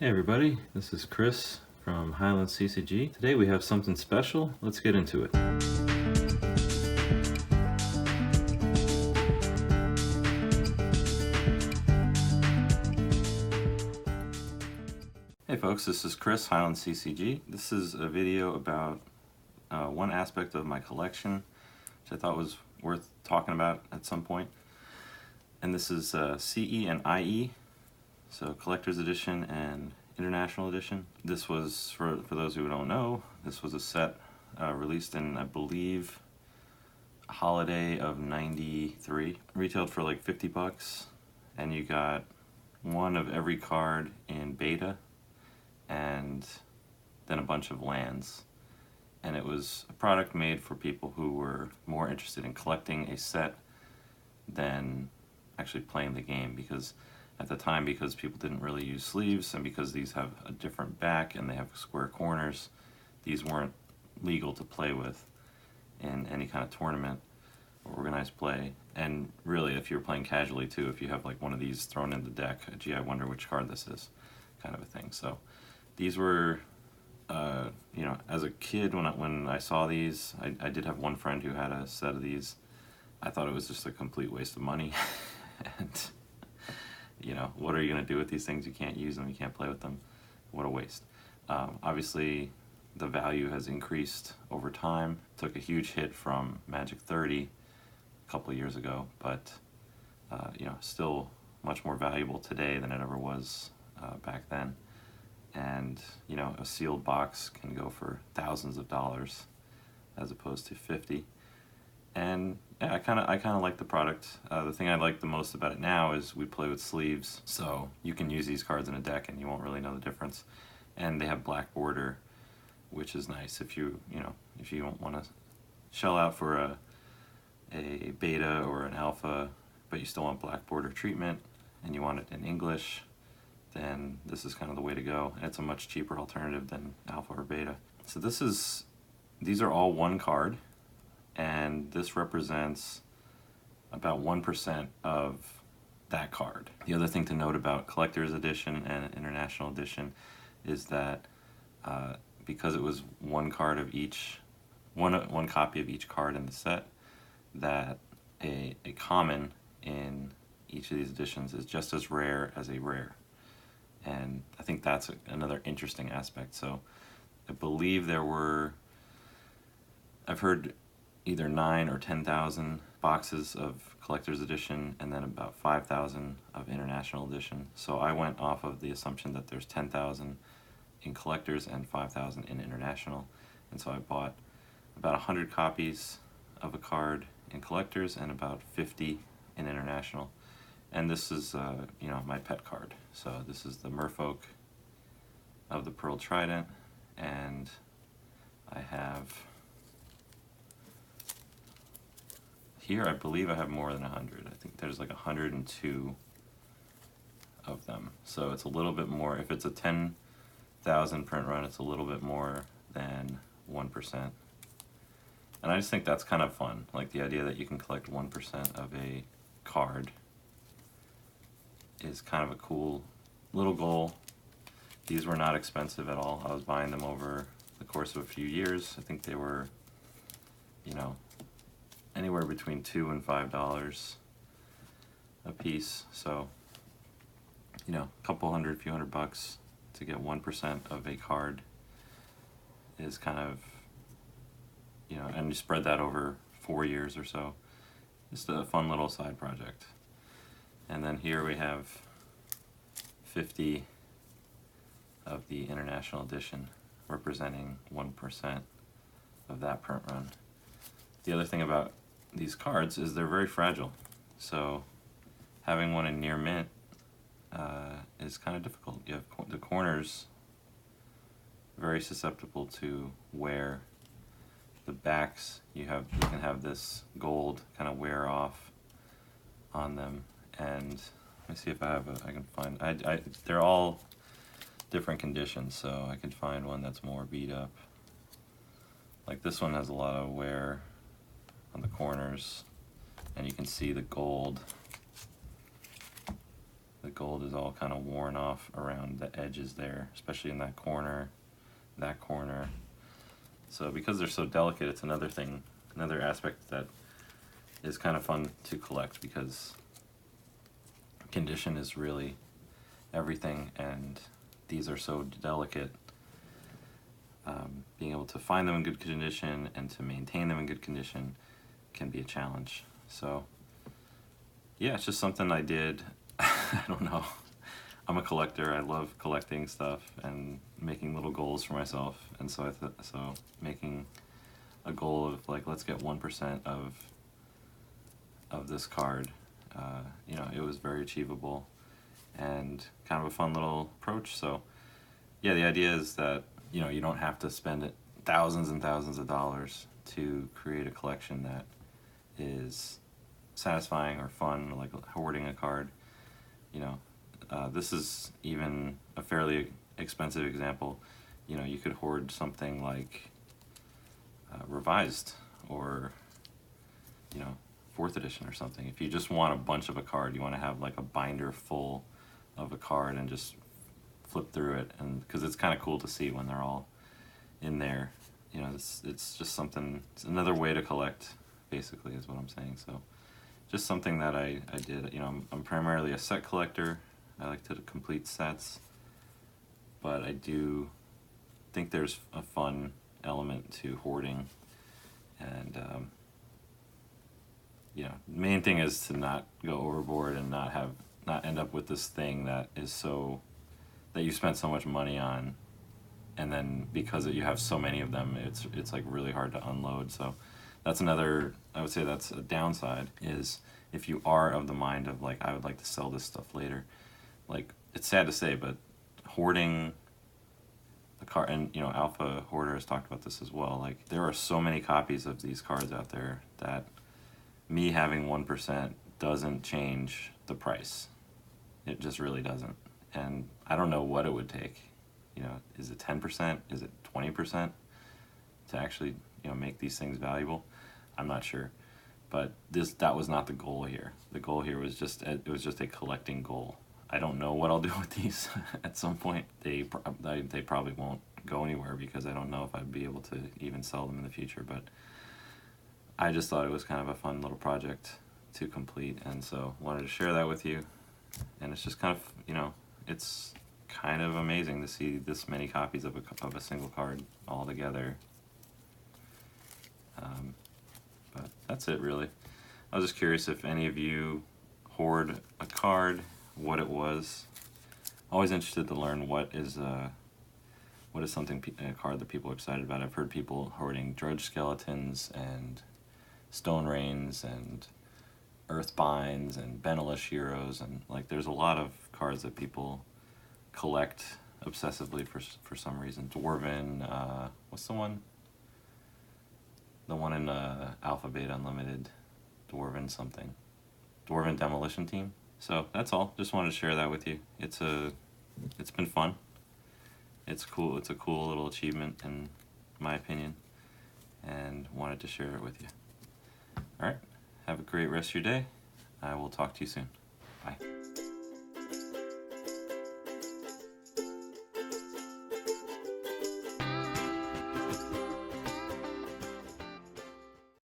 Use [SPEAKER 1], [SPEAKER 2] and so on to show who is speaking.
[SPEAKER 1] Hey everybody, this is Chris from Highland CCG. Today we have something special. Let's get into it. Hey folks, this is Chris, Highland CCG. This is a video about one aspect of my collection which I thought was worth talking about at some point. And this is CE and IE, so Collector's Edition and International Edition. This was, for those who don't know, this was a set released in, I believe, holiday of '93. Retailed for like 50 bucks, and you got one of every card in beta and then a bunch of lands. And it was a product made for people who were more interested in collecting a set than actually playing the game, because at the time, because people didn't really use sleeves and because these have a different back and they have square corners, these weren't legal to play with in any kind of tournament or organized play. And really, if you're playing casually too, if you have like one of these thrown in the deck, gee, I wonder which card this is, kind of a thing. So these were, you know, as a kid, when I saw these, I did have one friend who had a set of these. I thought it was just a complete waste of money. And you know, what are you going to do with these things? You can't use them, you can't play with them. What a waste. Obviously, the value has increased over time. Took a huge hit from Magic 30 a couple of years ago, but you know, still much more valuable today than it ever was back then. And you know, a sealed box can go for thousands of dollars as opposed to 50. And yeah, I kind of like the product. The thing I like the most about it now is we play with sleeves, so you can use these cards in a deck and you won't really know the difference. And they have black border, which is nice if you don't want to shell out for a beta or an alpha, but you still want black border treatment and you want it in English, then this is kind of the way to go. And it's a much cheaper alternative than alpha or beta. So these are all one card, and this represents about 1% of that card. The other thing to note about Collector's Edition and International Edition is that because it was one card of each, one copy of each card in the set, that a common in each of these editions is just as rare as a rare. And I think that's another interesting aspect. So I believe I've heard either 9,000 or 10,000 boxes of Collector's Edition and then about 5,000 of International Edition. So I went off of the assumption that there's 10,000 in Collector's and 5,000 in International. And so I bought about 100 copies of a card in Collector's and about 50 in International. And this is, you know, my pet card. So this is the Merfolk of the Pearl Trident, and I have here, I believe I have more than 100. I think there's like 102 of them. So it's a little bit more. If it's a 10,000 print run, it's a little bit more than 1%. And I just think that's kind of fun. Like the idea that you can collect 1% of a card is kind of a cool little goal. These were not expensive at all. I was buying them over the course of a few years. I think they were, you know, anywhere between $2 and $5 a piece. So, you know, a couple hundred, few hundred bucks to get 1% of a card is kind of, you know, and you spread that over 4 years or so. Just a fun little side project. And then here we have 50 of the International Edition, representing 1% of that print run. The other thing about these cards is they're very fragile. So having one in near mint is kind of difficult. You have the corners very susceptible to wear. The backs, you can have this gold kind of wear off on them. And let me see if I can find, they're all different conditions, so I could find one that's more beat up. Like this one has a lot of wear on the corners, and you can see the gold The gold is all kind of worn off around the edges there, especially in that corner, that corner. So because they're so delicate, it's another thing, another aspect that is kind of fun to collect, because condition is really everything, and these are so delicate. Being able to find them in good condition and to maintain them in good condition can be a challenge. So yeah, it's just something I did. I don't know. I'm a collector. I love collecting stuff and making little goals for myself. And so so making a goal of like, let's get 1% of this card. You know, it was very achievable and kind of a fun little approach. So yeah, the idea is that, you know, you don't have to spend it thousands and thousands of dollars to create a collection that is satisfying or fun, like hoarding a card. You know, this is even a fairly expensive example. You know, you could hoard something like Revised, or, you know, 4th edition or something. If you just want a bunch of a card, you want to have like a binder full of a card and just flip through it, and because it's kind of cool to see when they're all in there. You know, it's just something, it's another way to collect, basically, is what I'm saying. So just something that I did. You know, I'm primarily a set collector. I like to complete sets, but I do think there's a fun element to hoarding, and you know, the main thing is to not go overboard and not end up with this thing that is so, that you spent so much money on, and then because you have so many of them, it's like really hard to unload. So that's another, I would say that's a downside, is if you are of the mind of like, I would like to sell this stuff later. Like, it's sad to say, but hoarding the card, and you know, Alpha Hoarder has talked about this as well, like there are so many copies of these cards out there that me having 1% doesn't change the price. It just really doesn't. And I don't know what it would take. You know, is it 10%? Is it 20% to actually, you know, make these things valuable? I'm not sure. But that was not the goal here. The goal here was just, it was just a collecting goal. I don't know what I'll do with these at some point. They probably won't go anywhere, because I don't know if I'd be able to even sell them in the future. But I just thought it was kind of a fun little project to complete, and so wanted to share that with you. And it's just kind of, you know, it's kind of amazing to see this many copies of a single card all together. But that's it, really. I was just curious if any of you hoard a card, what it was. Always interested to learn what is something, a card that people are excited about. I've heard people hoarding Drudge Skeletons and Stone Rains and Earthbinds and Benalish Heroes, and like there's a lot of cards that people collect obsessively for some reason. Dwarven, what's the one? The one in Alpha Beta Unlimited, Dwarven something. Dwarven Demolition Team. So that's all. Just wanted to share that with you. It's been fun. It's cool. It's a cool little achievement in my opinion, and wanted to share it with you. All right. Have a great rest of your day. I will talk to you soon. Bye.